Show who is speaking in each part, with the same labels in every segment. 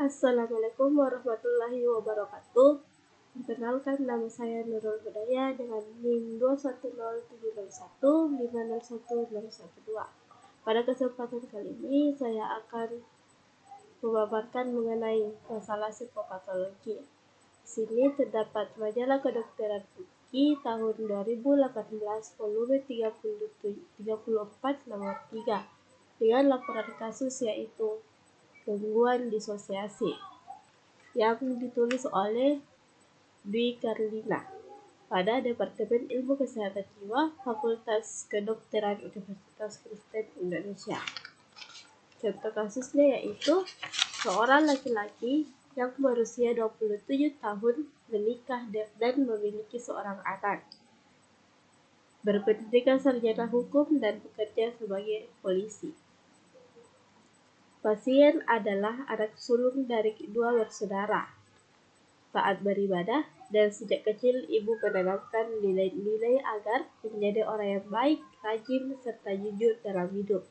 Speaker 1: Assalamualaikum warahmatullahi wabarakatuh. Perkenalkan, nama saya Nurul Hudaya dengan NIM 2107015011012. Pada kesempatan kali ini saya akan memaparkan mengenai masalah psikopatologi. Di sini terdapat majalah kedokteran Uki tahun 2018 volume 34 nomor 3 dengan laporan kasus yaitu gangguan disosiasi yang ditulis oleh Dwi Karlina pada Departemen Ilmu Kesehatan Jiwa Fakultas Kedokteran Universitas Kristen Indonesia. Contoh kasusnya yaitu seorang laki-laki yang berusia 27 tahun menikah dan memiliki seorang anak, berpendidikan sarjana hukum dan bekerja sebagai polisi. Pasien adalah anak sulung dari kedua bersaudara. Taat beribadah dan sejak kecil ibu menanamkan nilai-nilai agar menjadi orang yang baik, rajin, serta jujur dalam hidup.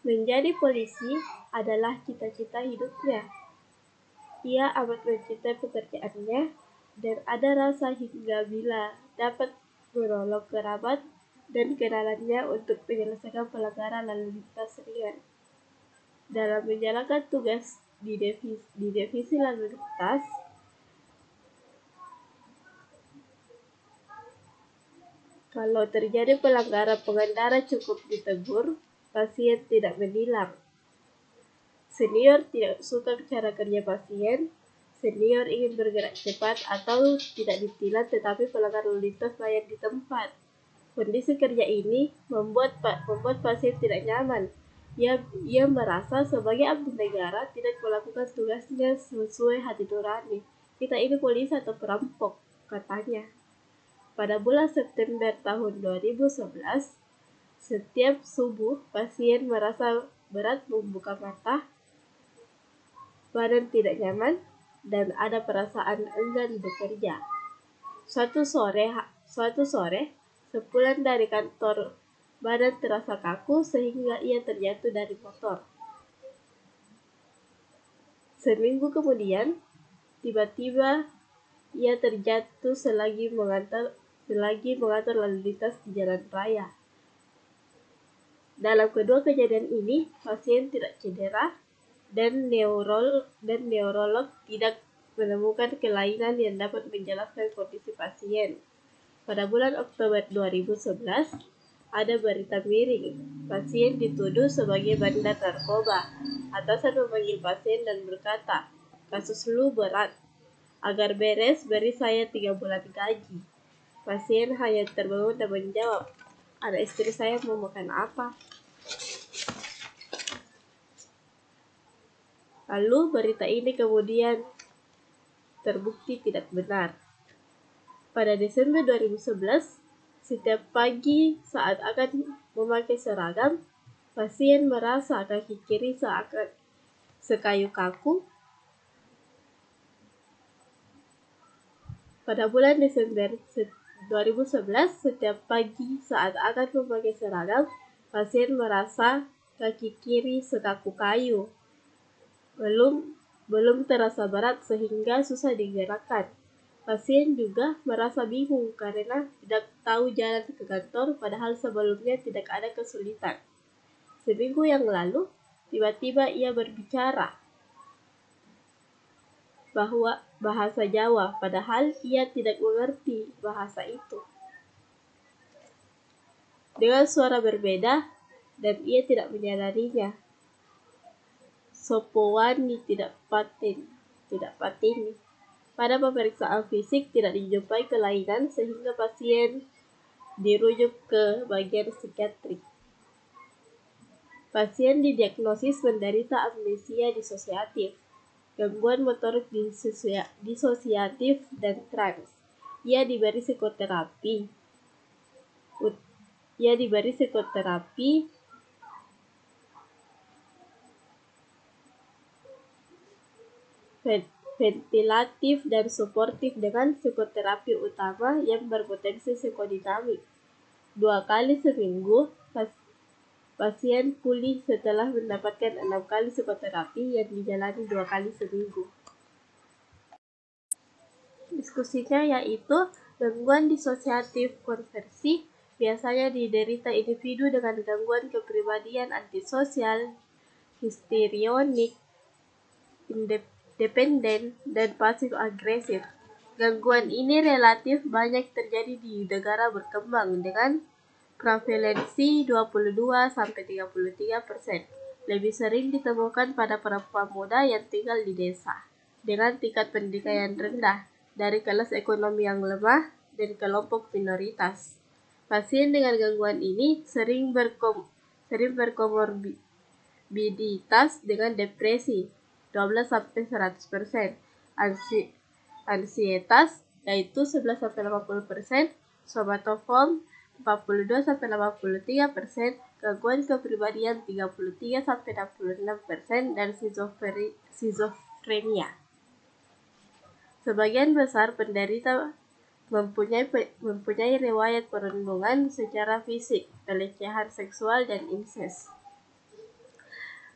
Speaker 1: Menjadi polisi adalah cita-cita hidupnya. Ia amat mencintai pekerjaannya dan ada rasa hingga bila dapat menolong kerabat dan kenalannya untuk menyelesaikan pelanggaran lalu lintas ringan. Dalam menjalankan tugas di divisi lalu lintas, kalau terjadi pelanggaran pengendara cukup ditegur, pasien tidak menilang. Senior tidak suka cara kerja pasien, senior ingin bergerak cepat atau tidak ditilang tetapi pelanggar lalu lintas layak di tempat. Kondisi kerja ini membuat pasien tidak nyaman. Ia merasa sebagai abdi negara tidak melakukan tugasnya sesuai hati nurani. Kita ini polisi atau perampok, katanya. Pada bulan September tahun 2011, setiap subuh pasien merasa berat membuka mata, badan tidak nyaman, dan ada perasaan enggan bekerja. Suatu sore, sepulang dari kantor, badan terasa kaku sehingga ia terjatuh dari motor. Seminggu kemudian, tiba-tiba ia terjatuh selagi mengatur lalu lintas di jalan raya. Dalam kedua kejadian ini, pasien tidak cedera dan neurolog tidak menemukan kelainan yang dapat menjelaskan kondisi pasien. Pada bulan Oktober 2011, ada berita miring. Pasien dituduh sebagai bandar narkoba. Atasan memanggil pasien dan berkata, "Kasus lu berat. Agar beres, beri saya 3 bulan gaji." Pasien hanya terbangun dan menjawab, "Anak istri saya mau makan apa?" Lalu berita ini kemudian terbukti tidak benar. Pada Desember 2011, setiap pagi saat akan memakai seragam, pasien merasa kaki kiri seakan sekayu kaku. Pada bulan Desember 2011, setiap pagi saat akan memakai seragam, pasien merasa kaki kiri sekaku kayu. Belum terasa berat sehingga susah digerakkan. Pasien juga merasa bingung karena tidak tahu jalan ke kantor, padahal sebelumnya tidak ada kesulitan. Seminggu yang lalu, tiba-tiba ia berbicara bahwa bahasa Jawa, padahal ia tidak mengerti bahasa itu. Dengan suara berbeda, dan ia tidak menyadarinya. Sopowani tidak patini. Pada pemeriksaan fisik tidak dijumpai kelainan sehingga pasien dirujuk ke bagian psikiatri. Pasien didiagnosis menderita amnesia disosiatif, gangguan motorik disosiatif, dan trans. Ia diberi psikoterapi ventilatif dan suportif dengan psikoterapi utama yang berpotensi psikodinamik. 2 kali seminggu, Pasien pulih setelah mendapatkan 6 kali psikoterapi yang dijalani 2 kali seminggu. Diskusinya yaitu gangguan disosiatif konversi biasanya diderita individu dengan gangguan kepribadian antisosial, histrionik, independen, dan pasif agresif. Gangguan ini relatif banyak terjadi di negara berkembang dengan prevalensi 22-33%. Lebih sering ditemukan pada perempuan muda yang tinggal di desa, dengan tingkat pendidikan yang rendah, dari kelas ekonomi yang lemah, dan kelompok minoritas. Pasien dengan gangguan ini sering berkomorbiditas dengan depresi, 12-100%, ansietas, yaitu 11-80%, somatoform, 42-83%, gangguan kepribadian 33-66%, dan skizofrenia. Sebagian besar penderita mempunyai riwayat perundungan secara fisik, pelecehan seksual, dan insest.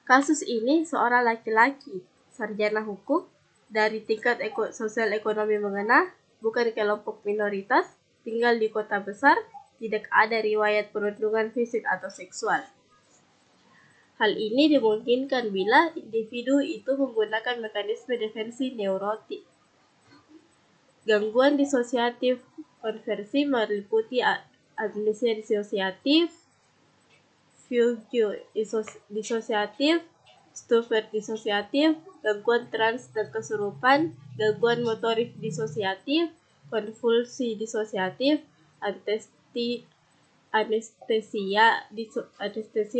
Speaker 1: Kasus ini seorang laki-laki, sarjana hukum, dari tingkat sosial ekonomi menengah, bukan kelompok minoritas, tinggal di kota besar, tidak ada riwayat perundungan fisik atau seksual. Hal ini dimungkinkan bila individu itu menggunakan mekanisme defensi neurotik. Gangguan disosiatif konversi meliputi amnesia disosiatif, fugue disosiatif, stupor disosiatif, gangguan trans dan kesurupan, gangguan motorik disosiatif, konvulsi disosiatif, anestesia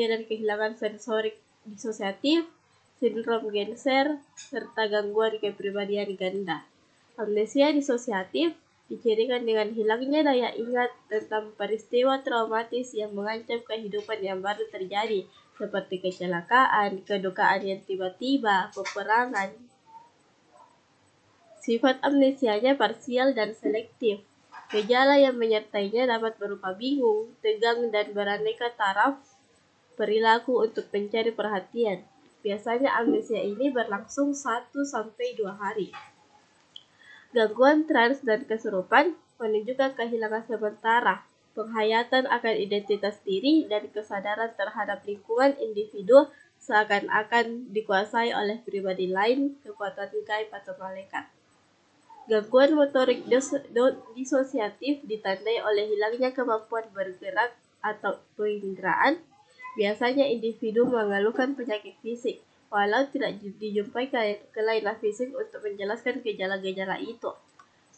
Speaker 1: dan kehilangan sensorik disosiatif, sindrom Genser, serta gangguan kepribadian ganda. Amnesia disosiatif dicirikan dengan hilangnya daya ingat tentang peristiwa traumatis yang mengancam kehidupan yang baru terjadi, seperti kecelakaan, kedukaan yang tiba-tiba, peperangan. Sifat amnesianya parsial dan selektif. Gejala yang menyertainya dapat berupa bingung, tegang, dan beraneka taraf perilaku untuk mencari perhatian. Biasanya amnesia ini berlangsung 1-2 hari. Gangguan trans dan kesurupan menunjukkan kehilangan sementara, penghayatan akan identitas diri, dan kesadaran terhadap lingkungan individu seakan-akan dikuasai oleh pribadi lain, kekuatan gaib atau malaikat. Gangguan motorik disosiatif ditandai oleh hilangnya kemampuan bergerak atau penginderaan. Biasanya individu mengeluhkan penyakit fisik, walau tidak dijumpai kelainan fisik untuk menjelaskan gejala-gejala itu.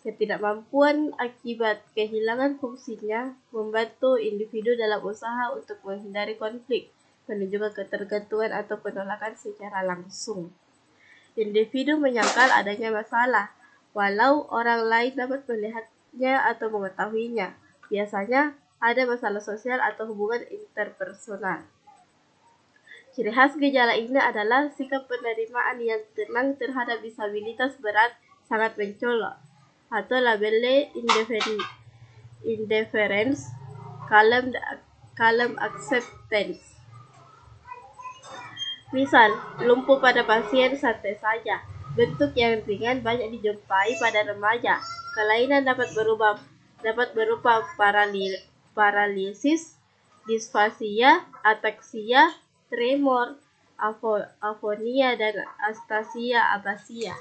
Speaker 1: Ketidakmampuan akibat kehilangan fungsinya membantu individu dalam usaha untuk menghindari konflik, menunjukkan ketergantungan atau penolakan secara langsung. Individu menyangkal adanya masalah, walau orang lain dapat melihatnya atau mengetahuinya. Biasanya ada masalah sosial atau hubungan interpersonal. Ciri khas gejala ini adalah sikap penerimaan yang tenang terhadap disabilitas berat sangat mencolok, atau labelnya indifference, calm acceptance. Misal, lumpuh pada pasien santai saja. Bentuk yang ringan banyak dijumpai pada remaja. Kelainan dapat berupa paralisis, disfasia, ataksia, tremor, afonia, dan abasia,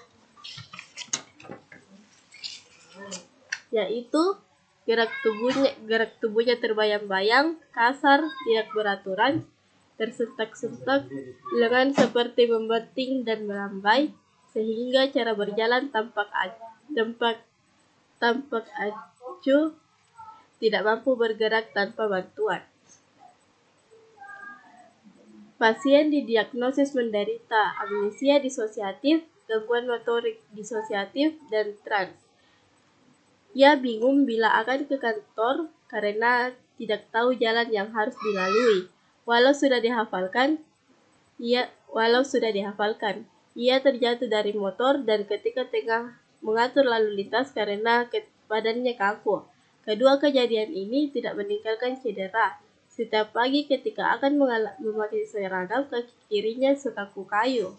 Speaker 1: yaitu gerak tubuhnya terbayang-bayang, kasar, tidak beraturan, tersentak-sentak, lengan seperti membenting dan melambai, sehingga cara berjalan tampak acuh, tidak mampu bergerak tanpa bantuan. Pasien didiagnosis menderita amnesia disosiatif, gangguan motorik disosiatif, dan trans. Ia bingung bila akan ke kantor karena tidak tahu jalan yang harus dilalui. Walau sudah dihafalkan, ia terjatuh dari motor dan ketika tengah mengatur lalu lintas karena badannya kaku. Kedua kejadian ini tidak meninggalkan cedera, Setiap pagi ketika akan memakai seragam, kaki kirinya sekaku kayu,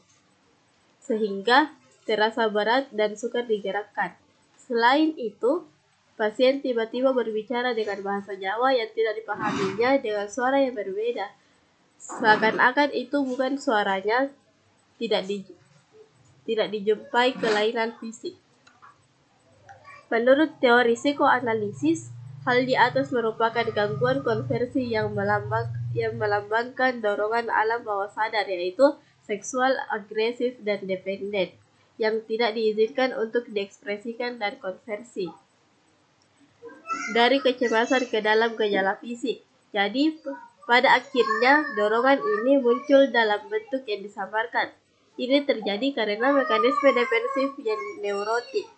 Speaker 1: sehingga terasa berat dan sukar digerakkan. Selain itu, pasien tiba-tiba berbicara dengan bahasa Jawa yang tidak dipahaminya dengan suara yang berbeda. Seakan-akan itu bukan suaranya, tidak dijumpai kelainan fisik. Menurut teori psikoanalisis, hal di atas merupakan gangguan konversi yang melambangkan dorongan alam bawah sadar, yaitu seksual, agresif, dan dependen, yang tidak diizinkan untuk diekspresikan dan konversi dari kecemasan ke dalam gejala fisik. Jadi, pada akhirnya, dorongan ini muncul dalam bentuk yang disamarkan. Ini terjadi karena mekanisme defensif yang neurotik.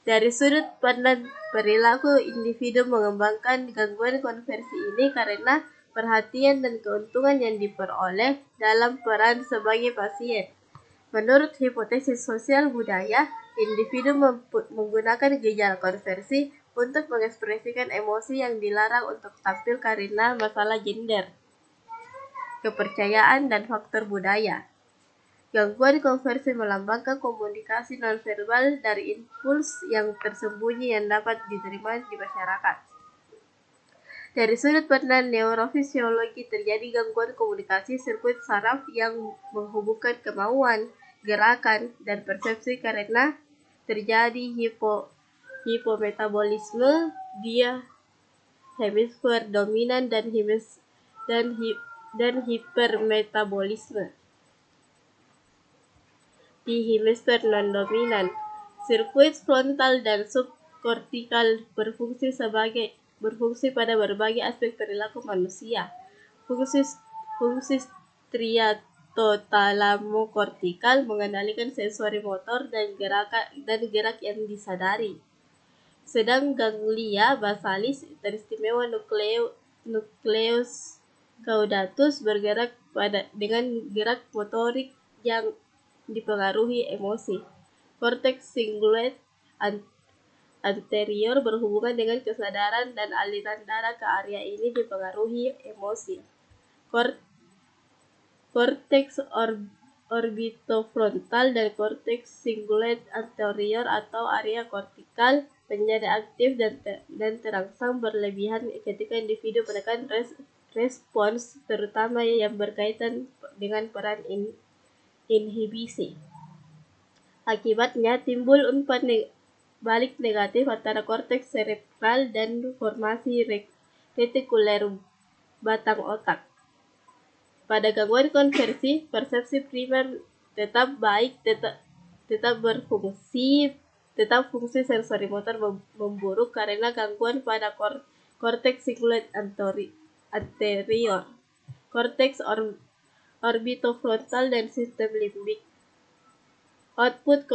Speaker 1: Dari sudut pandang perilaku, individu mengembangkan gangguan konversi ini karena perhatian dan keuntungan yang diperoleh dalam peran sebagai pasien. Menurut hipotesis sosial budaya, individu menggunakan gejala konversi untuk mengekspresikan emosi yang dilarang untuk tampil karena masalah gender, kepercayaan, dan faktor budaya. Gangguan konversi melambangkan komunikasi nonverbal dari impuls yang tersembunyi yang dapat diterima di masyarakat. Dari sudut pandang neurofisiologi, terjadi gangguan komunikasi sirkuit saraf yang menghubungkan kemauan, gerakan, dan persepsi karena terjadi hipometabolisme di hemisfer dominan dan hipermetabolisme di hemisfer non-dominan. Sirkuit frontal dan subkortikal berfungsi pada berbagai aspek perilaku manusia. Fungsi striatotalamokortikal mengendalikan sensori motor dan gerak yang disadari. Sedang ganglia basalis teristimewa nucleus caudatus bergerak dengan gerak motorik yang dipengaruhi emosi. Korteks cingulate anterior berhubungan dengan kesadaran dan aliran darah ke area ini dipengaruhi emosi. Korteks orbitofrontal dan korteks cingulate anterior atau area kortikal menjadi aktif dan terangsang berlebihan ketika individu menekan respons, terutama yang berkaitan dengan peran inhibisi. Akibatnya timbul umpan balik negatif antara korteks cerebral dan formasi retikuler batang otak. Pada gangguan konversi, persepsi primer fungsi sensori motor memburuk karena gangguan pada korteks cingulate anterior, korteks orbitofrontal, dan sistem limbik. Output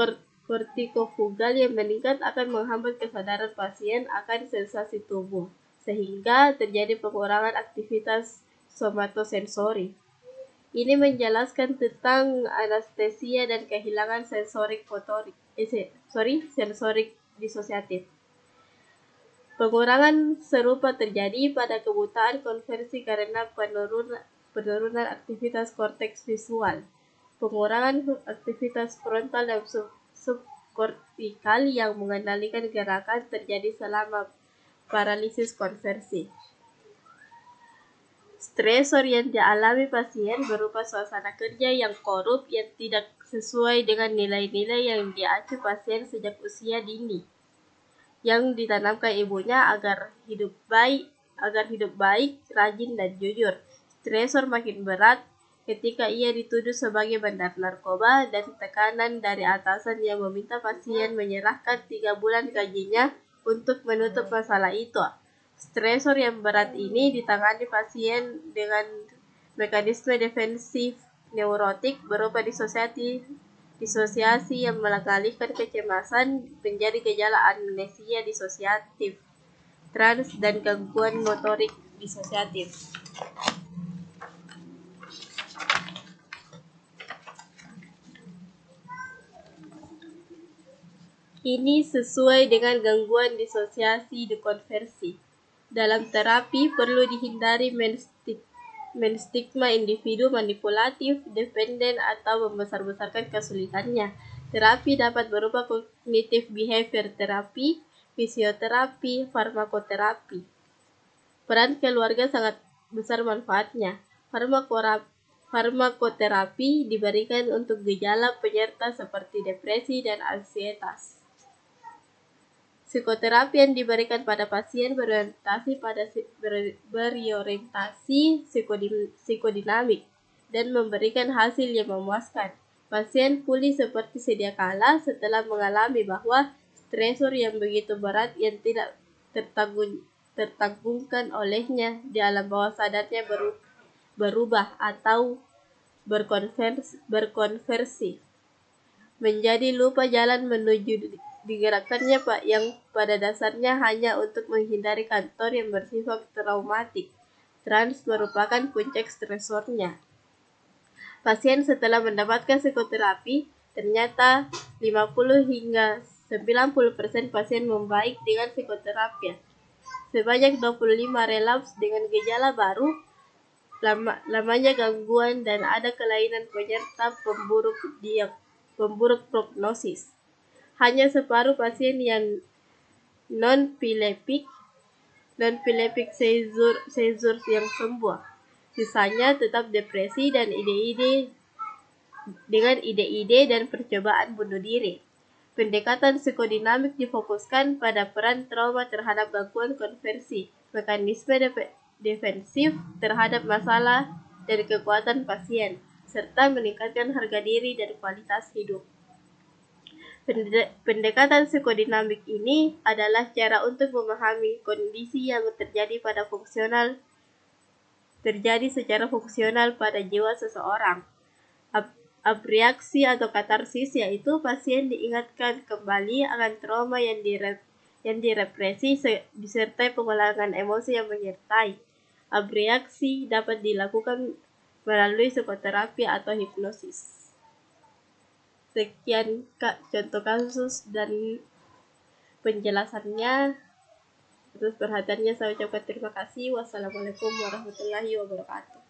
Speaker 1: kortikofugal yang meningkat akan menghambat kesadaran pasien akan sensasi tubuh, sehingga terjadi pengurangan aktivitas somatosensori. Ini menjelaskan tentang anestesia dan kehilangan sensorik disosiatif. Pengurangan serupa terjadi pada kebutaan konversi karena penurunan aktivitas korteks visual. Pengurangan aktivitas frontal dan subkortikal yang mengendalikan gerakan terjadi selama paralisis konversi. Stresor yang dialami pasien berupa suasana kerja yang korup yang tidak sesuai dengan nilai-nilai yang diacu pasien sejak usia dini, yang ditanamkan ibunya agar hidup baik, rajin, dan jujur. Stresor makin berat ketika ia dituduh sebagai bandar narkoba dan tekanan dari atasan yang meminta pasien menyerahkan 3 bulan gajinya untuk menutup masalah itu. Stresor yang berat ini ditangani pasien dengan mekanisme defensif neurotik berupa disosiasi yang mengalihkan kecemasan menjadi gejala amnesia disosiatif, trans, dan gangguan motorik disosiatif. Ini sesuai dengan gangguan disosiasi dekonversi. Dalam terapi perlu dihindari menstigma individu manipulatif, dependen, atau membesar-besarkan kesulitannya. Terapi dapat berupa cognitive behavior terapi, fisioterapi, farmakoterapi. Peran keluarga sangat besar manfaatnya. Farmakoterapi diberikan untuk gejala penyerta seperti depresi dan ansietas. Psikoterapi yang diberikan pada pasien berorientasi psikodinamik dan memberikan hasil yang memuaskan. Pasien pulih seperti sedia kala setelah mengalami bahwa stresor yang begitu berat yang tidak tertanggungkan olehnya di alam bawah sadarnya berubah atau berkonversi menjadi lupa jalan menuju digerakkannya Pak yang pada dasarnya hanya untuk menghindari kantor yang bersifat traumatik. Trans merupakan puncak stresornya. Pasien setelah mendapatkan psikoterapi, ternyata 50 hingga 90% pasien membaik dengan psikoterapi. Sebanyak 25 relaps dengan gejala baru, lamanya gangguan, dan ada kelainan penyerta pemburuk prognosis. Hanya separuh pasien yang non-pilepik seizures yang sembuh. Sisanya tetap depresi dan ide-ide dan percobaan bunuh diri. Pendekatan psikodinamik difokuskan pada peran trauma terhadap gangguan konversi, mekanisme defensif terhadap masalah dan kekuatan pasien, serta meningkatkan harga diri dan kualitas hidup. Pendekatan psikodinamik ini adalah cara untuk memahami kondisi yang terjadi secara fungsional pada jiwa seseorang. Abreaksi atau katarsis yaitu pasien diingatkan kembali akan trauma yang direpresi disertai pengulangan emosi yang menyertai. Abreaksi dapat dilakukan melalui psikoterapi atau hipnosis. Sekian Kak contoh kasus dan penjelasannya. Atas perhatiannya saya ucapkan terima kasih. Wassalamualaikum warahmatullahi wabarakatuh.